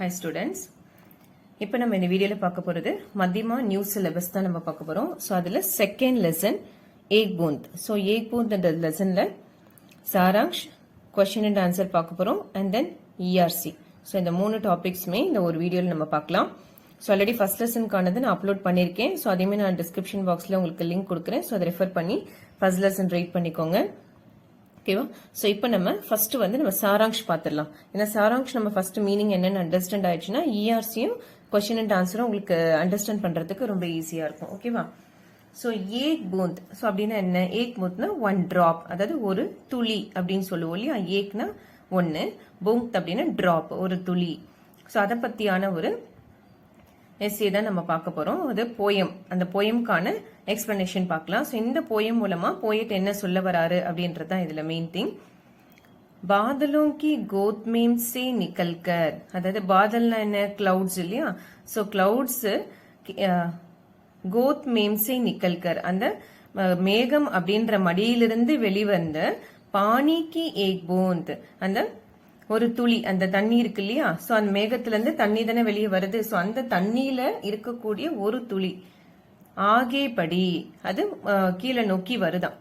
Hi students. இப்போ நம்ம இந்த வீடியோல பார்க்க போறது மத்தியமா நியூ சிலபஸ் தான் நம்ம பார்க்க போறோம். சோ அதுல செகண்ட் லெசன் ஏக் பூந்த். சோ ஏக் பூந்த் என்ற லெசன்ல சாராங்ஷ், क्वेश्चन அண்ட் ஆன்சர் பார்க்க போறோம் and then ERC. சோ இந்த மூணு டாபிக்ஸ்மே இந்த ஒரு வீடியோல நம்ம பார்க்கலாம். சோ ஆல்ரெடி ஃபர்ஸ்ட் லெசனுக்கானது நான் அப்லோட் பண்ணிருக்கேன். சோ அதையுமே நான் டிஸ்கிரிப்ஷன் பாக்ஸ்ல உங்களுக்கு லிங்க் கொடுக்குறேன். சோ அதை ரெஃபர் பண்ணி ஃபர்ஸ்ட் லெசன் ரீட் பண்ணிக்கோங்க. ஓகேவா? சோ இப்போ நம்ம ஃபர்ஸ்ட் வந்து நம்ம சாராங்ஷ் பாத்துடலாம். ஏன்னா சாராங்ஷ் நம்ம ஃபர்ஸ்ட் மீனிங் என்னன்னு அண்டர்ஸ்டாண்ட் ஆயிடுச்சுன்னா ERCயும் क्वेश्चन அண்ட் ஆன்சரும் உங்களுக்கு அண்டர்ஸ்டாண்ட் பண்றதுக்கு ரொம்ப ஈஸியா இருக்கும். ஓகேவா? சோ ஏக் பூந்த். சோ அப்படின்னா என்ன? ஏக் பூந்த்னா ஒன் டிராப், அதாவது ஒரு துளி அப்படின்னு சொல்லுவோம் இல்லையா? ஏக்னா ஒன்னு, பூந்த் அப்படின்னா டிராப், ஒரு துளி. சோ அதை பத்தியான ஒரு எஸ்ஸே தான் நம்ம பார்க்க போறோம். அது போயம். அந்த போயம்கான எக்ஸ்பிளனேஷன் பார்க்கலாம். ஸோ இந்த போயம் மூலமா போயட் என்ன சொல்ல வராரு அப்படின்றது தான் இதுல மெயின் திங். பாதலோं की गोद में से निकल कर, அதாவது பாதல்னா என்ன? கிளவுட்ஸ் இல்லையா? ஸோ கிளவுட்ஸ் கோத் மேம் சே நிக்கல் கர், அந்த மேகம் அப்படின்ற மடியிலிருந்து வெளிவந்த பானிக்கு ஏக் பூந்த், அந்த ஒரு துளி, அந்த தண்ணி இருக்கு இல்லையா? சோ அந்த மேகத்துல இருந்து தண்ணி தானே வெளியே வருது. சோ அந்த தண்ணியில இருக்கக்கூடிய ஒரு துளி ஆகே படி, அது கீழே நோக்கி வருதான்.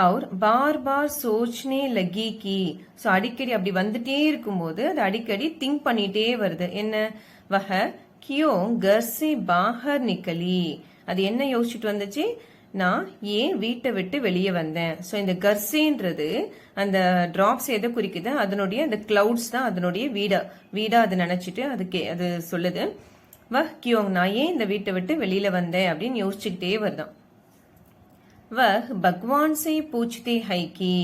அவர் பார் பார் சோச்னே லகி கி, சோ அடிக்கடி அப்படி வந்துட்டே இருக்கும்போது அது அடிக்கடி திங்க் பண்ணிட்டே வருது. என்ன? வஹ கியோ கர் சே பாஹர் நிக்கலி, அது என்ன யோசிச்சுட்டு வந்துச்சு? நான் ஏன் வீட்டை விட்டு வெளியே வந்தேன். சோ இந்த கர்சேன்றது அந்த டிராப்ஸ் எதை குறிக்குது? அதனுடைய அந்த கிளவுட்ஸ் தான் அதனுடைய வீடா அது நினைச்சிட்டு அது சொல்லுது. வஹ் கியோங், நான் ஏன் இந்த வீட்டை விட்டு வெளியில வந்தேன் அப்படின்னு யோசிச்சுக்கிட்டே வருதான். வஹ் பகவான் சே பூச்தே ஹை கி,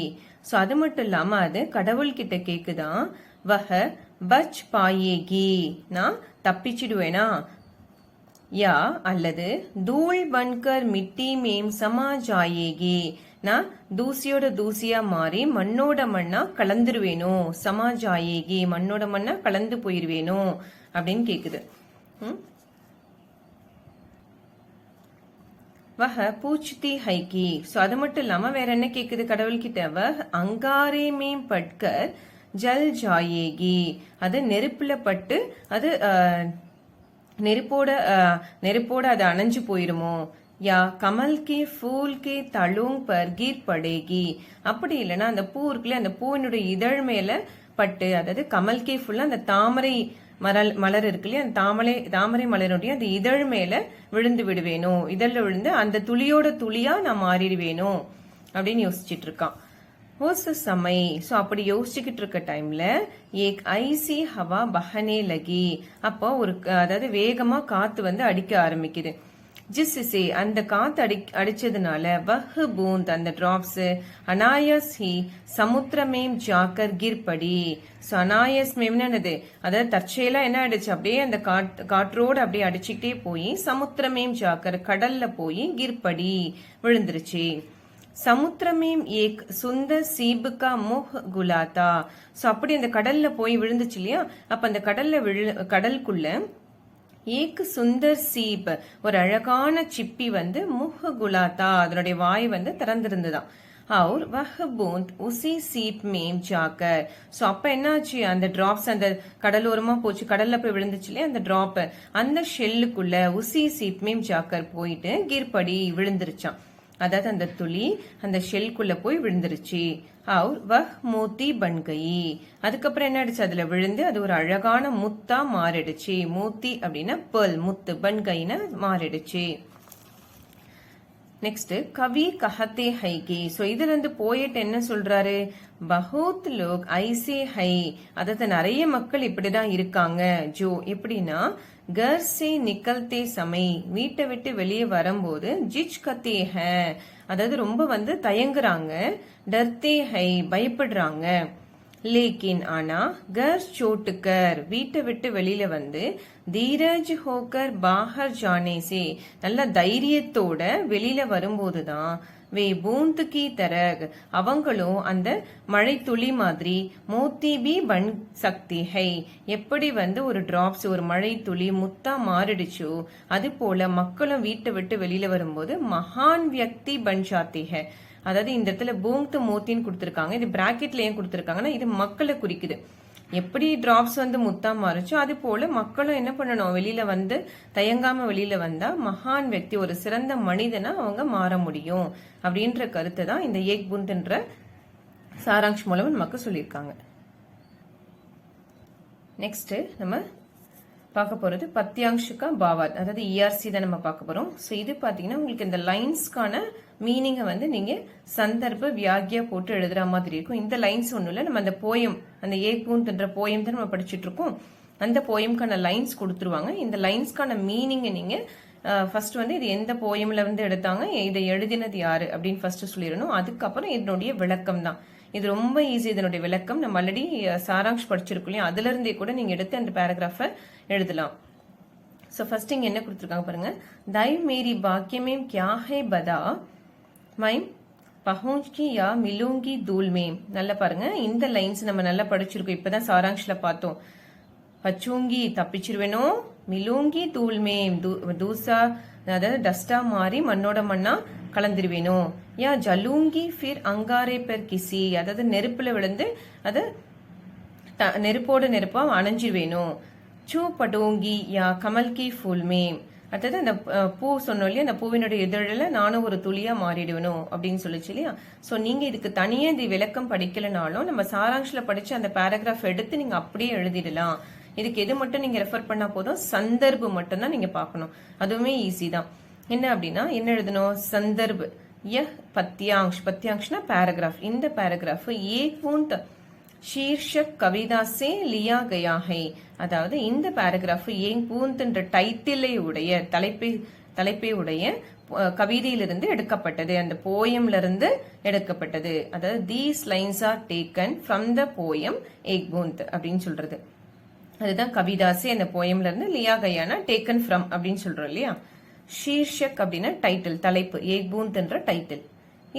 சோ அது மட்டும் இல்லாம அது கடவுள் கிட்ட கேக்குதான். வஹ பச் பாயேகி, நான் தப்பிச்சிடுவேனா? யா அல்லது தூள் பன்கர் மிட்டி மேம் சமா ஜாயேகி, நான் தூசியோட தூசியா மாறி மண்ணோட மண்ணா கலந்துருவேனோ? சமா ஜாயேகி, மண்ணோட மண்ணா கலந்து போயிருவேனோ அப்படின்னு கேக்குது. வஹ பூச்தி ஹைகி, சோ அது மட்டும் இல்லாம வேற என்ன கேக்குது கடவுள் கிட்ட? வஹ் அங்காரே மேம் பட்கர் ஜல் ஜாயேகி, அது நெருப்புல பட்டு அது நெருப்போட அது அணைஞ்சு போயிருமோ? யா கமல் கே ஃபூல் கே தழுங் பர் கீர் படேகி, அப்படி இல்லைன்னா அந்த பூ இருக்குல்ல, அந்த பூவினுடைய இதழ் மேல பட்டு, அதாவது கமல் கே ஃபுல்லா அந்த தாமரை மலர் இருக்கு இல்லையா? அந்த தாமரை மலருடைய அந்த இதழ் மேல விழுந்து விடுவேனோ? இதழ்ல விழுந்து அந்த துளியோட துளியா நான் மாறிடுவேனோ அப்படின்னு யோசிச்சுட்டு இருக்கான். சமை, சோ அப்படி யோசிச்சுக்கிட்டு இருக்க டைம்ல ஏக் ஐசி ஹவா பஹனே லகி, அப்போ ஒரு அதாவது வேகமா காத்து வந்து அடிக்க ஆரம்பிக்குது. ஜிஸ்ஸே, அந்த காத்து அடிச்சதுனால வஹ் பூந்த், அந்த டிராப்ஸ் அனாயஸ் ஹி சமுத்திரமேம் ஜாக்கர் கிர்படி, சோ அனாயஸ் மேம்னது அதாவது தற்செயலா என்ன ஆயிடுச்சு? அப்படியே அந்த காற்றோடு அப்படியே அடிச்சுக்கிட்டே போய் சமுத்திரமேம் ஜாக்கர், கடல்ல போய் கிர்படி விழுந்துருச்சு. சமுத்திரமேம் ஏக் சுந்தர் சீபுகா முஹ் குலாத்தா, சோ அப்படி அந்த கடல்ல போய் விழுந்துச்சு இல்லையா? அப்ப அந்த கடலுக்குள்ள ஏக் சுந்தர் சீப், ஒரு அழகான சிப்பி வந்து முஹ் குலாத்தா, அதனுடைய வாய் வந்து திறந்திருந்துதான். और वह बूंद उसी सीप में जाकर, சோ அப்ப என்னாச்சு? அந்த டிராப்ஸ் அந்த கடலோரமா போச்சு, கடல்ல போய் விழுந்துச்சு இல்லையா? அந்த டிராப் அந்த ஷெல்லுக்குள்ள உசி சீப் மேம் ஜாக்கர் போயிட்டு கிர்படி விழுந்துருச்சான். அதாவது அந்த துளி அந்த ஷெல்குள்ள போய் விழுந்துருச்சு. அவர் வஹ் மோத்தி பன்கை, அதுக்கப்புறம் என்ன ஆயிடுச்சு? அதுல விழுந்து அது ஒரு அழகான முத்தா மாறிடுச்சு. மோத்தி அப்படின்னா பேர்ல், முத்து, பன்கைன்னு மாறிடுச்சு. நெக்ஸ்ட் கவி கஹத்தே ஹைகி, சோ இதுல இருந்து போயட் என்ன சொல்றாரு? பஹுத் லோக் ஐசே ஹை, அதாவது நிறைய மக்கள் இப்படிதான் இருக்காங்க. ஜோ எப்படின்னா கர் சே நிக்கல்தே சமை, வீட்டை விட்டு வெளியே வரும்போது ஜிச் கத்தே ஹை, அதாவது ரொம்ப வந்து தயங்குறாங்க. டர்தே ஹை, பயப்படுறாங்க. லேக்கின் ஆனா கர் சோட்டுக்கர், வீட்டை விட்டு வெளியில வந்து தீரஜ் ஹோக்கர் பாஹர் ஜானே சே, நல்ல தைரியத்தோட வெளியில வரும்போதுதான் வே பூந்த் கி தரக், அவங்களும் அந்த மழை துளி மாதிரி மோத்தி பி பன் சக்தி ஹை, எப்படி வந்து ஒரு டிராப்ஸ் ஒரு மழை துளி முத்தா மாறிடுச்சோ அது போல மக்களும் வீட்டை விட்டு வெளியில வரும்போது மகான் வியக்தி பன் ஜாத்தி ஹை, அதாவது இந்த இடத்துல பூங்த் மோத்தின்னு கொடுத்திருக்காங்க. இது பிராக்கெட்ல ஏன் கொடுத்திருக்காங்கன்னா இது மக்களை குறிக்குது. எப்படி டிராப்ஸ் வந்து முத்தா மாறுச்சோ அது போல மக்களும் என்ன பண்ணணும், வெளியில வந்து தயங்காம வெளியில வந்தா மகான் व्यक्ति ஒரு சிறந்த மனிதனா அவங்க மாற முடியும் அப்படின்ற கருத்தை தான் இந்த ஏக் பூந்த்ன்ற சாராங்ஷ் மூலம் நமக்கு சொல்லியிருக்காங்க. நெக்ஸ்ட் நம்ம பார்க்க போறது பத்தியாங்ஷுக்கா பாவாத், அதாவது இஆர்சி தான் நம்ம பார்க்க போறோம். ஸோ இது பாத்தீங்கன்னா உங்களுக்கு இந்த லைன்ஸ்க்கான மீனிங்கை வந்து நீங்க சந்தர்ப்ப வியாகியா போட்டு எழுதுற மாதிரி இருக்கும். இந்த லைன்ஸ் ஒன்றும் இல்லை, நம்ம அந்த போயம், அந்த ஏக் பூந்த்ன்ற போயம் தான் நம்ம படிச்சுட்டு இருக்கோம். அந்த போயம்கான லைன்ஸ் கொடுத்துருவாங்க. இந்த லைன்ஸ்க்கான மீனிங்கை நீங்க ஃபர்ஸ்ட் வந்து இது எந்த போயம்ல இருந்து எடுத்தாங்க, இதை எழுதினது யாரு அப்படின்னு ஃபர்ஸ்ட் சொல்லிடணும். அதுக்கப்புறம் இதனுடைய விளக்கம் தான். இது ரொம்ப ஈஸி, இதனுடைய விளக்கம் நம்ம ஆல்ரெடி சாராங்ஷ் படிச்சிருக்கோம் இல்லையா, அதுல இருந்தே கூட நீங்க எடுத்து அந்த பேராகிராஃபை எழுதலாம். ஸோ ஃபர்ஸ்ட் இங்க என்ன கொடுத்துருக்காங்க பாருங்க, தை மேரி பாக்கியமேம் கியா ஹே பதா மைம் பஹூஞ்ச்கி யா மிலூங்கி தூல் மேம். நல்லா பாருங்க, இந்த லைன்ஸ் நம்ம நல்லா படிச்சிருக்கோம், இப்பதான் சாராங்ஷ்ல பார்த்தோம். பச்சூங்கி தப்பிச்சிருவேனோ, மிலூங்கி தூள் மேம் தூசா அதாவது டஸ்டா மாறி மண்ணோட மண்ணா கலந்துருவேனோ, யா ஜலூங்கி ஃபிர் அங்காரே பெர் கிசி அதாவது நெருப்புல விழுந்து அது நெருப்போட நெருப்பா அணைஞ்சிருவேனோ, சூ படோங்கி யா கமல்கி ஃபுல் மேம் அதாவது அந்த பூ சொன்னோம் இல்லையா, அந்த பூவினுடைய இதழில் நானும் ஒரு துளியா மாறிடுவேணும் அப்படின்னு சொல்லிச்சு இல்லையா. ஸோ நீங்க இதுக்கு தனியா இந்த விளக்கம் படிக்கலனாலும் நம்ம சாராங்ஷ்ல படிச்சு அந்த பேராகிராஃப் எடுத்து நீங்க அப்படியே எழுதிடலாம். இதுக்கு எது மட்டும் நீங்க ரெஃபர் பண்ணா போதும், சந்தர்ப்பு மட்டும் தான் நீங்க பார்க்கணும், அதுவுமே ஈஸி தான். என்ன அப்படின்னா என்ன எழுதணும், சந்தர்ப் பத்தியாங்ஷ், பத்தியாங்ஷ்னா பேராகிராஃப். இந்த பேராகிராஃப் ஏக் பூந்த் ஷீர்ஷக் கவிதா சே லியா கயா ஹை அதாவது இந்த பேராகிராஃப் ஏக் பூந்த்ன்ற டைட்டிலை உடைய தலைப்பை உடைய கவிதையிலிருந்து எடுக்கப்பட்டது, அந்த போயம்ல இருந்து எடுக்கப்பட்டது. அதாவது these lines are taken from the poem Ek Boond அப்படின்னு சொல்றது. அதுதான் கவிதாசி, அந்த போயம்ல இருந்து, லியா கயானா டேக்கன் ஃப்ரம் அப்படின்னு சொல்றோம் இல்லையா. ஷீர்ஷக் அப்படின்னா டைட்டில், தலைப்பு, ஏக் பூந்த்ன்ற டைட்டில்.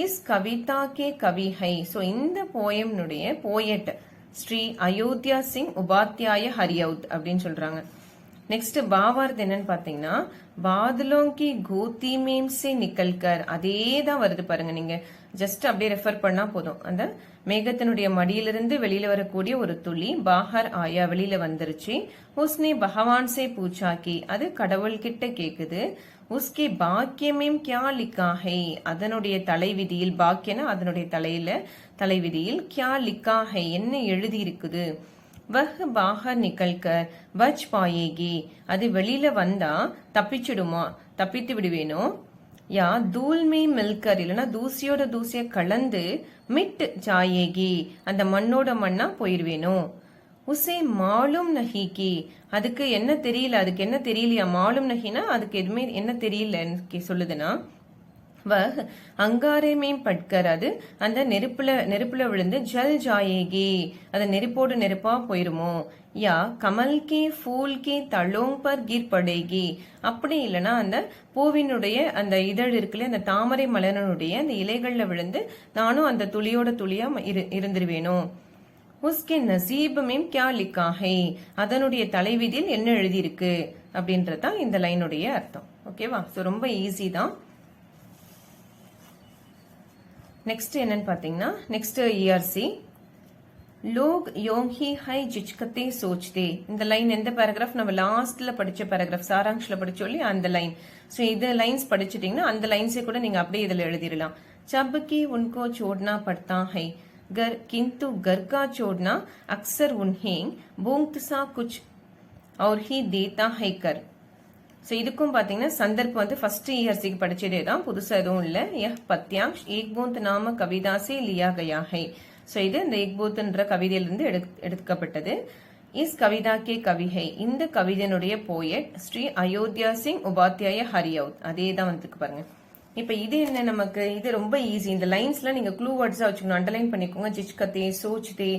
இஸ் கவிதா கே கவி ஹை ஸோ இந்த போயம்னுடைய போயட் ஸ்ரீ அயோத்தியா சிங் உபாத்யாய ஹரியவுத் அப்படின்னு சொல்றாங்க. நெக்ஸ்ட் பாவார்த் என்னன்னு பாத்தீங்கன்னா, பாதலோங்கி கோத்தி மேம் சே நிக்கல்கர் அதே தான் வருது பாருங்க, நீங்க ஜஸ்ட் அப்படியே ரெஃபர் பண்ணா போதும். அந்த மேகத்தினுடைய மடியிலிருந்து வெளியில வரக்கூடிய ஒரு துளி பாஹர் ஆயா வெளியில வந்துருச்சு. உஸ்னே பகவான் சே பூச்சாக்கி அது கடவுள் கிட்ட கேக்குது. உஸ்கே பாக்கியமேம் கியா லிக்கா ஹை அதனுடைய தலைவிதியில், பாக்கியனா அதனுடைய தலைவிதியில், கியா லிக்கா ஹை என்ன எழுதி இருக்குது. வஹ் பாஹர் நிக்கல்கர் வச் பாயேகி அது வெளியில வந்தா தப்பிச்சிடுமா, தப்பித்து விடுவேனோ. யா தூள் மே மில்கர் இல்லைன்னா தூசியோட தூசிய கலந்து மிட் ஜாயேகி அந்த மண்ணோட மண்ணா போயிருவேனோ. உசே மாலும் நஹிகி அதுக்கு என்ன தெரியல, அதுக்கு என்ன தெரியலையா, மாலும் நஹினா அதுக்கு எதுவுமே என்ன தெரியல சொல்லுதுன்னா, வஹ் அங்காரே மேம் பட்கர் அது அந்த நெருப்புல விழுந்து ஜல் ஜாயேகி அது நெருப்போடு நெருப்பா போயிருமோ. யா கமல் கே ஃபூல் கே தளோங் பர் கிர் படேகி அப்படி இல்லைன்னா அந்த பூவினுடைய அந்த இதழ் இருக்குல்ல, அந்த தாமரை மலரனுடைய அந்த இலைகள்ல விழுந்து நானும் அந்த துளியோட துளியா இருந்துருவேனோ. உஸ்கே நசீப் மேம் கியா லிக்கா ஹை அதனுடைய தலைவிதியில் என்ன எழுதியிருக்கு அப்படின்றதான் இந்த லைனுடைய அர்த்தம். ஓகேவா. ஸோ ரொம்ப ஈஸி தான். நெக்ஸ்ட் என்னன்னு பாத்தீங்கன்னா, நெக்ஸ்ட் இஆர்சி லோக் யோங்கி ஹை ஜிச்கத்தே சோச்தே இந்த லைன் எந்த பேராகிராஃப், நம்ம லாஸ்ட்ல படிச்ச பேராகிராஃப் சாராங்ஷ்ல படிச்சோம் இல்லையா அந்த லைன். ஸோ இது லைன்ஸ் படிச்சுட்டீங்கன்னா அந்த லைன்ஸே கூட நீங்க அப்படியே இதுல எழுதிடலாம். சப்கி உன்கோ சோட்னா படுத்தா ஹை घर किंतु घर का छोड़ना अक्सर उन्हें बोंगत सा कुछ और ही देता है कर. ஸோ இதுக்கும் பாத்தீங்கன்னா சந்தர்ப்பம் வந்து ஃபர்ஸ்ட் இயர்ஸுக்கு படிச்சதே தான், புதுசா எதுவும் இல்லை. யஹ் பத்யாங்ஷ் ஏக் பூந்த் நாம கவிதா சே லியா கயா ஹை ஸோ இது இந்த ஏக் பூந்த்ன்ற கவிதையிலிருந்து எடுக்கப்பட்டது. இஸ் கவிதா கே கவி ஹை இந்த கவிதையினுடைய போயட் ஸ்ரீ அயோத்தியா சிங் உபாத்யாய ஹரியவுத் அதே தான் வந்துருக்கு பாருங்க. இப்ப இது என்ன நமக்கு, இது ரொம்ப ஈஸி. இந்த லைன்ஸ்ல நீங்க க்ளூ வேர்ட்ஸா வச்சுக்கணும், அண்டர்லைன் பண்ணிக்கோங்க. ஜிச்கத்தே சோச்தே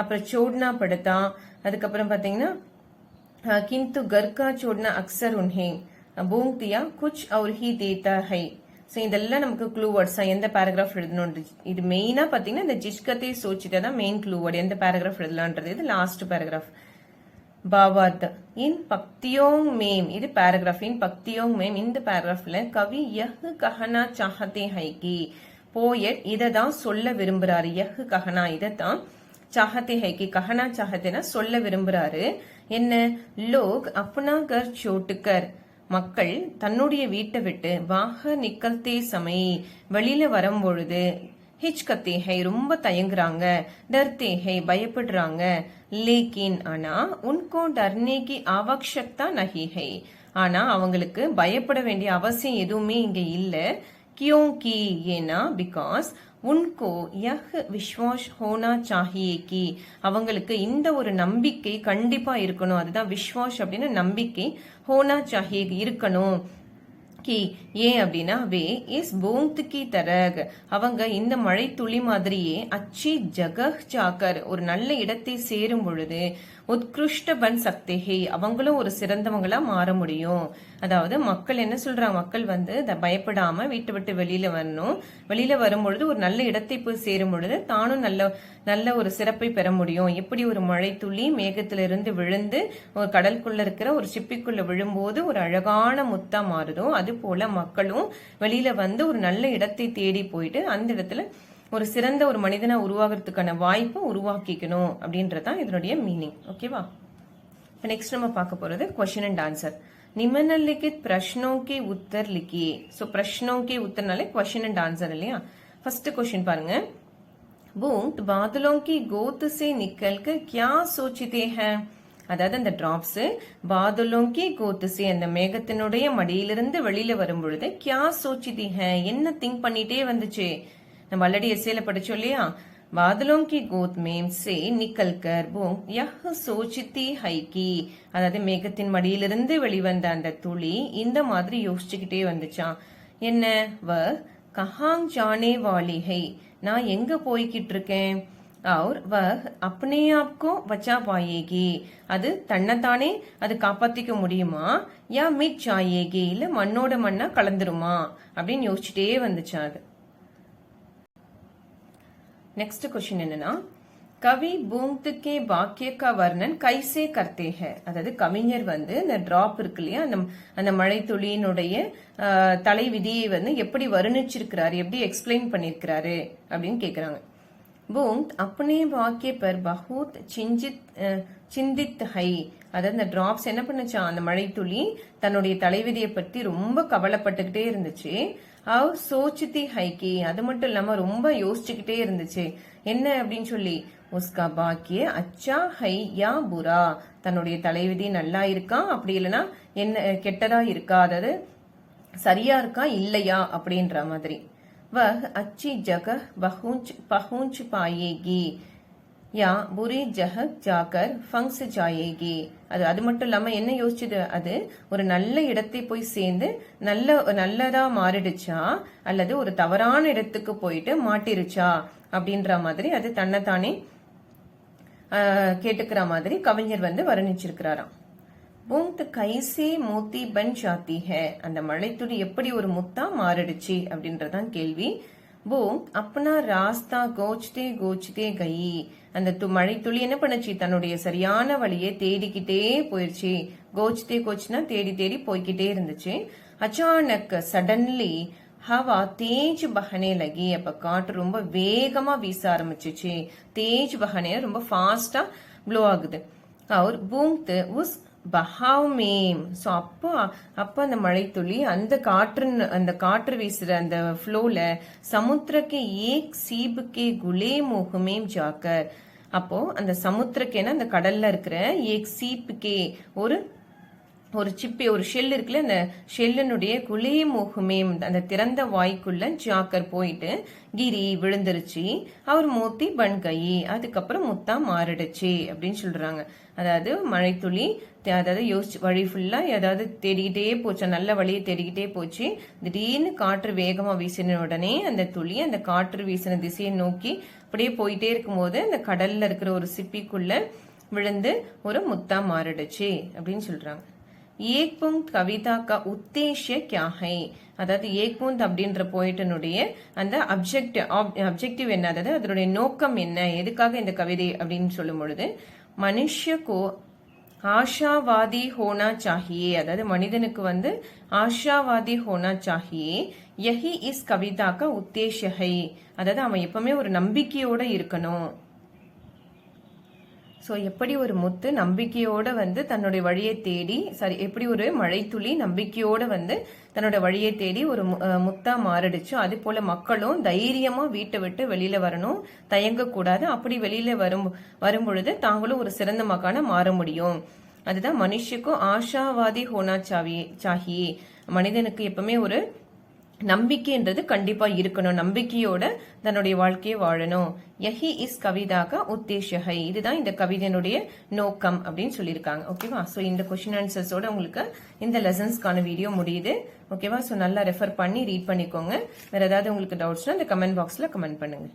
அப்புறம் சோட்னா படுத்தா, அதுக்கப்புறம் பாத்தீங்கன்னா किंतु घर का छोड़ना अक्सर उन्हें बोंग दिया कुछ और ही देता है. ஸோ இதெல்லாம் நமக்கு க்ளூ வேர்ட்ஸா எந்த பேராகிராஃப் எழுதணும். இது மெயினா பாத்தீங்கன்னா இந்த ஜிச்கத்தை சோச்சிட்டே தான் மெயின் க்ளூ வேர்ட், எந்த பேராகிராஃப் எழுதலான்றது. இது லாஸ்ட் பேராகிராஃப். பாவார்த் இன் பக்தியோங் மேம் இது பேராகிராஃப். இன் பக்தியோங் மேம் இந்த பேராகிராஃப்ல கவி யஹ் கஹனா சாஹதே ஹை கி போயட் இதை தான் சொல்ல விரும்புறாரு. யஹ் கஹனா இதைத்தான் சாஹத்தே ஹை கி கஹனா சாஹத்தேனா சொல்ல விரும்புறாரு. என்ன? லோக் அப்னா கர் சோட்டுக்கர், மக்கள் தன்னுடைய வீட்டை விட்டு வாக நிக்கல்தே சமை, வெளியில வரும்பொழுது ஹிச்கத்தே ஹை ரொம்ப தயங்குறாங்க, டர்தே ஹை பயப்படுறாங்க, லேக்கின் ஆனா உன்கோ டர்னே கி ஆவக்ஷக்தா நஹி ஹை, ஆனா அவங்களுக்கு பயப்பட வேண்டிய அவசியம் எதுவுமே இங்க இல்ல. கியோங்கி ஏனா பிகாஸ் உன்கோ யஹ் விஸ்வாஸ் ஹோனா சாஹியே கி, அவங்களுக்கு இந்த ஒரு நம்பிக்கை கண்டிப்பா இருக்கணும். அதுதான் விஸ்வாஸ் அப்படின்னு நம்பிக்கை, ஹோனா சாஹியே இருக்கணும். கி ஏன் அப்படின்னா வே இஸ் பூந்த் கி தரக், அவங்க இந்த மழை துளி மாதிரியே அச்சி ஜகஹ் ஜாக்கர் ஒரு நல்ல இடத்தை சேரும் பொழுது உத்கிருஷ்ட பன் சக்தேஹே அவங்களும் ஒரு சிறந்தவங்களா மாற முடியும். அதாவது மக்கள் என்ன சொல்றாங்க, மக்கள் வந்து பயப்படாம வீட்டை விட்டு வெளியில வரணும், வெளியில வரும்பொழுது ஒரு நல்ல இடத்தை போய் சேரும் பொழுது தானும் நல்ல ஒரு சிறப்பை பெற முடியும். எப்படி ஒரு மழை துளி மேகத்திலிருந்து விழுந்து ஒரு கடலுக்குள்ள இருக்கிற ஒரு சிப்பிக்குள்ள விழும்போது ஒரு அழகான முத்தா மாறுதோ, அது போல மக்களும் வெளியில வந்து ஒரு நல்ல இடத்தை தேடி போயிட்டு அந்த இடத்துல ஒரு சிறந்த ஒரு மனிதனா உருவாகிறதுக்கான வாய்ப்பை உருவாக்கிக்கணும் அப்படின்றதான் இதனுடைய மீனிங். ஓகேவா? இப்போ நெக்ஸ்ட் நம்ம பார்க்க போறது क्वेश्चन एंड आंसर. निम्नलिखित प्रश्नों के उत्तर लिखिए. सो प्रश्नों के उत्तरनाले क्वेश्चन एंड आंसर இல்லையா? ஃபர்ஸ்ட் क्वेश्चन பாருங்க. बूंद बादलों की गोद से निकलकर क्या सोचते हैं, அதாவது அந்த டிராப்ஸ் பாதலோங்கி கோத்துசி அந்த மேகத்தினுடைய மடியிலிருந்து வெளியில வரும் பொழுது கியா சோச்சிதி ஹே என்ன திங்க் பண்ணிட்டே வந்துச்சு. நம்ம ஆல்ரெடி எஸ்ஏல படிச்சோம் இல்லையா? बादलों की गोद में से निकल कर बूंद यह सोचती है कि, அதாவது மேகத்தின் மடியிலிருந்து வெளிவந்த அந்த துளி இந்த மாதிரி யோசிச்சுக்கிட்டே வந்துச்சான். என்ன? வ கஹாங் ஜானே வாலி ஹை, நான் எங்க போய்கிட்டு இருக்கேன். और वह अपने आप को बचा पाएगी, அது தன்னைத்தானே அது காப்பாத்திக்க முடியுமா, யா மிட் ஜாயேகி இல்ல மண்ணோட மண்ணா கலந்துருமா அப்படின்னு யோசிச்சுட்டே வந்துச்சா அது. नेक्स्ट क्वेश्चन என்னன்னா கவி பூந்த் கே வாக்கிய கா வர்ணன் கைசே கர்த்தே ஹை, அதாவது கவிஞர் வந்து இந்த டிராப் இருக்கு இல்லையா அந்த மழை துளியினுடைய தலை விதியை வந்து எப்படி வர்ணிச்சிருக்கிறாரு, எப்படி எக்ஸ்பிளைன் பண்ணிருக்கிறாரு அப்படின்னு கேக்குறாங்க. பூந்த் अपने वाक्य पर बहुत चिंतित है, அதாவது இந்த டிராப்ஸ் என்ன பண்ணுச்சா, அந்த மழை துளி தன்னுடைய தலைவிதியை பத்தி ரொம்ப கவலைப்பட்டுக்கிட்டே இருந்துச்சு. அவ் சோச்சித்தி ஹைக்கி, அது மட்டும் இல்லாம ரொம்ப யோசிச்சுக்கிட்டே இருந்துச்சு. என்ன அப்படின்னு சொல்லி, உஸ்கா பாக்கிய அச்சா ஹை யா புரா, தன்னுடைய தலைவிதி நல்லா இருக்கா அப்படி இல்லைன்னா என்ன கெட்டதா இருக்கா, அதாவது சரியா இருக்கா இல்லையா அப்படின்ற மாதிரி. वह अच्छी जगह पहुंच पाएगी या बुरी जगह जाकर फंस जाएगी, அது மட்டும் இல்லாம என்ன யோசிச்சது, அது ஒரு நல்ல இடத்தை போய் சேர்ந்து நல்லதா மாறிடுச்சா அல்லது ஒரு தவறான இடத்துக்கு போயிட்டு மாட்டிருச்சா அப்படின்ற மாதிரி அது தன்னைத்தானே கேட்டுக்கிற மாதிரி கவிஞர் வந்து வர்ணிச்சிருக்கிறாராம். பூந்த் கைசே மோத்தி பன் ஜாத்தி ஹை, அந்த மழைத்துளி எப்படி ஒரு முத்தா மாறிடுச்சு அப்படின்றதான் கேள்வி. பூந்த் அப்னா ராஸ்தா கோச்தே கோச்தே கயி, அந்த மழைத்துளி என்ன பண்ணுச்சு, தன்னுடைய சரியான வழியை தேடிக்கிட்டே போயிருச்சு. கோச்தே கோச்னா தேடி தேடி போய்கிட்டே இருந்துச்சு. அச்சானக் சடன்லி ஹவா தேஜ் பஹனே லகி, அப்ப காற்று ரொம்ப வேகமா வீச ஆரம்பிச்சிச்சு. தேஜ் பஹனே ரொம்ப ஃபாஸ்டா ப்ளோ ஆகுது. அவர் பூந்த் உஸ் பஹாவ் மேம், ஸோ அப்போ அந்த மழைத்துளி அந்த காற்று வீசுற அந்த ஃப்ளோல சமுத்திரக்கே ஏக் சீபுக்கே குலே மோகுமேம் ஜாக்கர், அப்போ அந்த சமுத்திரக்கேனா அந்த கடல்ல இருக்கிற ஏக் சீப்புக்கே ஒரு சிப்பி ஒரு ஷெல் இருக்குல்ல, அந்த ஷெல்லினுடைய குலே மோகுமேம் அந்த திறந்த வாய்க்குள்ள ஜாக்கர் போயிட்டு கிரி விழுந்துருச்சு. அவர் மூத்தி பன்கை, அதுக்கப்புறம் முத்தா மாறிடுச்சு அப்படின்னு சொல்றாங்க. அதாவது மழைத்துளி அதாவது யோசிச்சு வழி ஃபுல்லா ஏதாவது தேடிக்கிட்டே போச்சு, நல்ல வழியை தேடிக்கிட்டே போச்சு. திடீர்னு காற்று வேகமா வீசின உடனே அந்த துளி அந்த காற்று வீசின திசையை நோக்கி அப்படியே போயிட்டே இருக்கும்போது அந்த கடல்ல இருக்கிற ஒரு சிப்பிக்குள்ள விழுந்து ஒரு முத்தா மாறிடுச்சு அப்படின்னு சொல்றாங்க. ஏக் புந்த் கவிதா கா உத்தேஷ்ய கியா ஹை, அதாவது ஏக் புந்த் அப்படின்ற போயிட்டனுடைய அந்த அப்ஜெக்டிவ் என்ன, அதாவது அதனுடைய நோக்கம் என்ன, எதுக்காக இந்த கவிதை அப்படின்னு சொல்லும் பொழுது மனுஷ்ய கோ ஆஷாவாதி ஹோனா சாஹியே, அதாவது மனிதனுக்கு வந்து ஆஷாவாதி ஹோனா சாஹியே, யஹி இஸ் கவிதா கா உத்தேஷ்ய ஹை, அதாவது அவன் எப்பவுமே ஒரு நம்பிக்கையோட இருக்கணும். ஸோ எப்படி ஒரு முத்து நம்பிக்கையோட வந்து தன்னுடைய வழியை தேடி எப்படி ஒரு மழைத்துளி நம்பிக்கையோட வந்து தன்னோட வழியை தேடி ஒரு முத்தா மாறிடுச்சோ அது போல மக்களும் தைரியமா வீட்டை விட்டு வெளியில வரணும், தயங்கக்கூடாது. அப்படி வெளியில வரும் பொழுது தாங்களும் ஒரு சிறந்த மகான மாற முடியும். அதுதான் மனுஷுக்கும் ஆஷாவாதி ஹோனா சாஹியே. மனிதனுக்கு எப்பவுமே ஒரு நம்பிக்கைன்றது கண்டிப்பா இருக்கணும், நம்பிக்கையோட தன்னுடைய வாழ்க்கையை வாழணும். யஹி இஸ் கவிதாக்கா உத்தேஷஹை, இதுதான் இந்த கவிதையினுடைய நோக்கம் அப்படின்னு சொல்லியிருக்காங்க. ஓகேவா? ஸோ இந்த கொஸ்டின் ஆன்சர்ஸோட உங்களுக்கு இந்த லெசன்ஸ்க்கான வீடியோ முடியுது. ஓகேவா? ஸோ நல்லா ரெஃபர் பண்ணி ரீட் பண்ணிக்கோங்க. வேற ஏதாவது உங்களுக்கு டவுட்ஸ்னா இந்த கமெண்ட் பாக்ஸ்ல கமெண்ட் பண்ணுங்க.